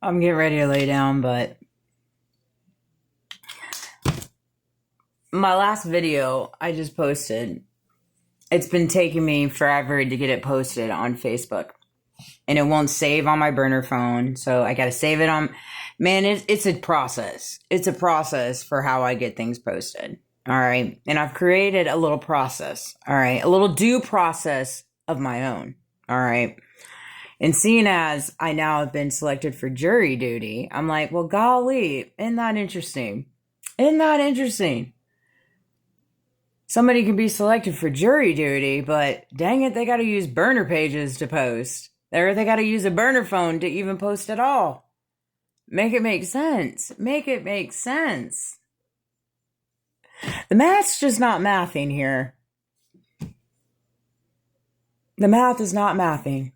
I'm getting ready to lay down, but my last video I just posted, it's been taking me forever to get it posted on Facebook. And it won't save on my burner phone, so I gotta save it on... Man, it's a process. It's a process for how I get things posted. All right? And I've created a little process. All right? A little due process of my own. All right? And seeing as I now have been selected for jury duty, I'm like, well, golly, isn't that interesting? Isn't that interesting? Somebody can be selected for jury duty, but dang it, they got to use burner pages to post. Or they got to use a burner phone to even post at all. Make it make sense. Make it make sense. The math's just not mathing here. The math is not mathing.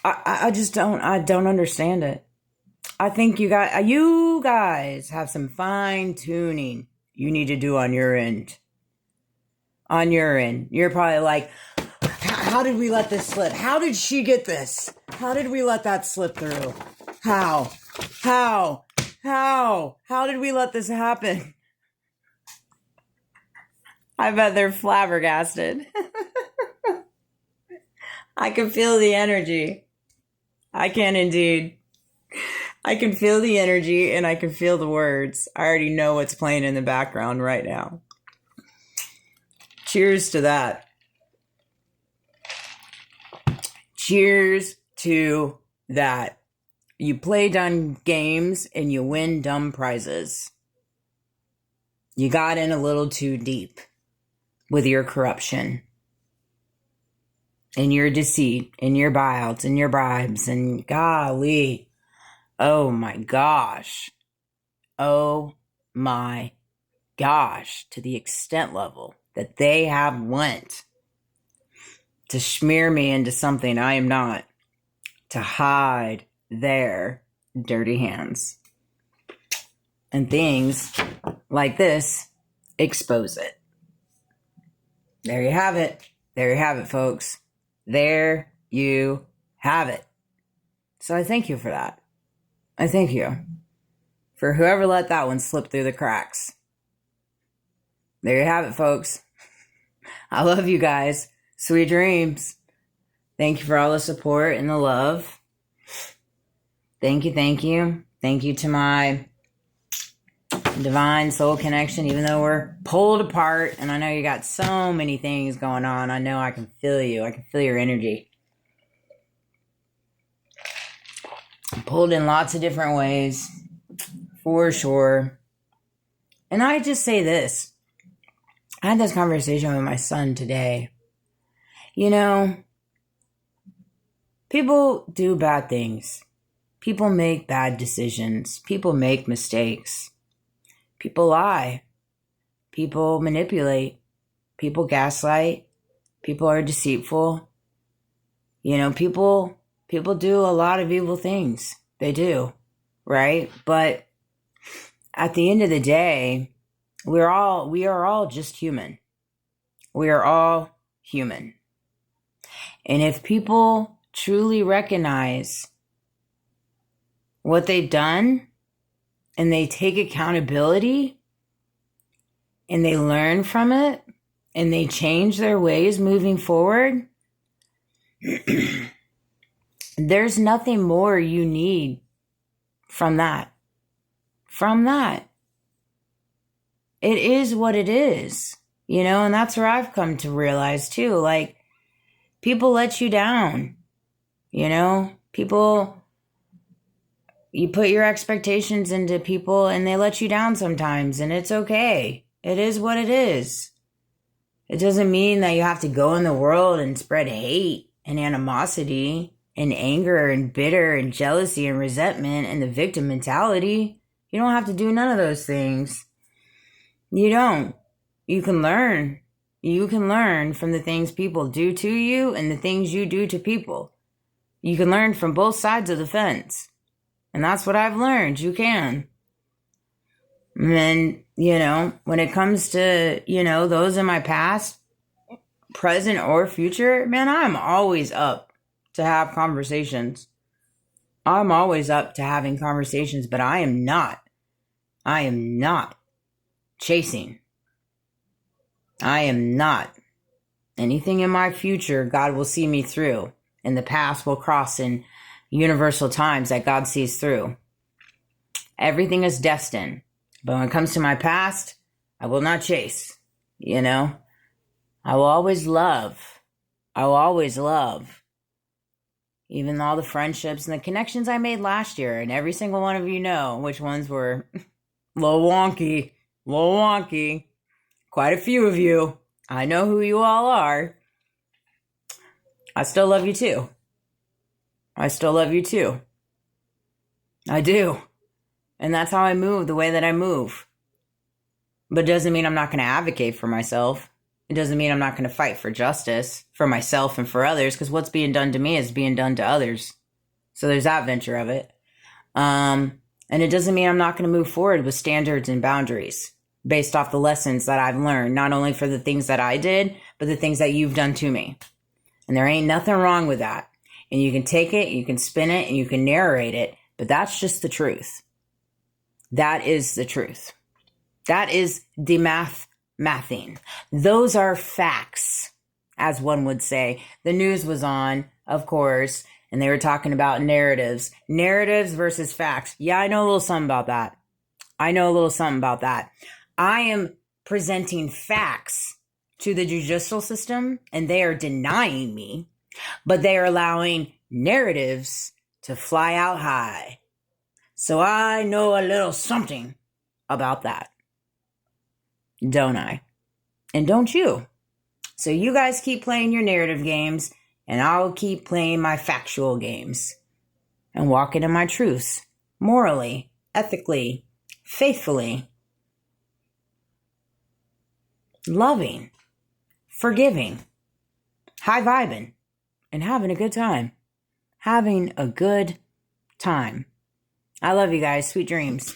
I just don't understand it. I think you guys have some fine tuning you need to do on your end. On your end. You're probably like, how did we let this slip? How did she get this? How did we let that slip through? How did we let this happen? I bet they're flabbergasted. I can feel the energy. I can indeed. I can feel the energy and I can feel the words. I already know what's playing in the background right now. Cheers to that. Cheers to that. You play dumb games and you win dumb prizes. You got in a little too deep with your corruption and your deceit and your buyouts and your bribes and golly. Oh my gosh. Oh my gosh. To the extent level that they have went to smear me into something I am not, to hide their dirty hands. And things like this expose it. There you have it. There you have it, folks. There you have it. So I thank you for that. I thank you for whoever let that one slip through the cracks. There you have it, folks. I love you guys. Sweet dreams. Thank you for all the support and the love. Thank you, thank you. Thank you to my divine soul connection, even though we're pulled apart. And I know you got so many things going on. I know I can feel you. I can feel your energy. I'm pulled in lots of different ways, for sure. And I just say this. I had this conversation with my son today. You know, people do bad things. People make bad decisions. People make mistakes. People lie. People manipulate. People gaslight. People are deceitful. You know, people do a lot of evil things. They do, right? But at the end of the day, we are all just human. We are all human. And if people truly recognize what they've done and they take accountability and they learn from it and they change their ways moving forward, there's nothing more you need from that. From that. It is what it is, you know, and that's where I've come to realize too, like, people let you down, you know, you put your expectations into people and they let you down sometimes, and it's okay. It is what it is. It doesn't mean that you have to go in the world and spread hate and animosity and anger and bitter and jealousy and resentment and the victim mentality. You don't have to do none of those things. You don't. You can learn. You can learn from the things people do to you and the things you do to people. You can learn from both sides of the fence. And that's what I've learned. You can. And, you know, when it comes to, you know, those in my past, present or future, man, I'm always up to have conversations. I'm always up to having conversations, but I am not chasing. I am not. Anything in my future, God will see me through. And the past will cross in universal times that God sees through. Everything is destined. But when it comes to my past, I will not chase. You know? I will always love. I will always love. Even all the friendships and the connections I made last year. And every single one of you know which ones were a little wonky. Quite a few of you. I know who you all are. I still love you too. I do. And that's how I move the way that I move. But it doesn't mean I'm not going to advocate for myself. It doesn't mean I'm not going to fight for justice for myself and for others, because what's being done to me is being done to others. So there's that venture of it. And it doesn't mean I'm not going to move forward with standards and boundaries based off the lessons that I've learned, not only for the things that I did, but the things that you've done to me. And there ain't nothing wrong with that. And you can take it, you can spin it, and you can narrate it, but that's just the truth. That is the truth. That is the mathing. Those are facts, as one would say. The news was on, of course, and they were talking about narratives. Narratives versus facts. Yeah, I know a little something about that. I am presenting facts to the judicial system, and they are denying me, but they are allowing narratives to fly out high. So I know a little something about that. Don't I? And don't you? So you guys keep playing your narrative games, and I'll keep playing my factual games and walking in my truths, morally, ethically, faithfully, loving, forgiving, high vibing, and having a good time. I love you guys. Sweet dreams.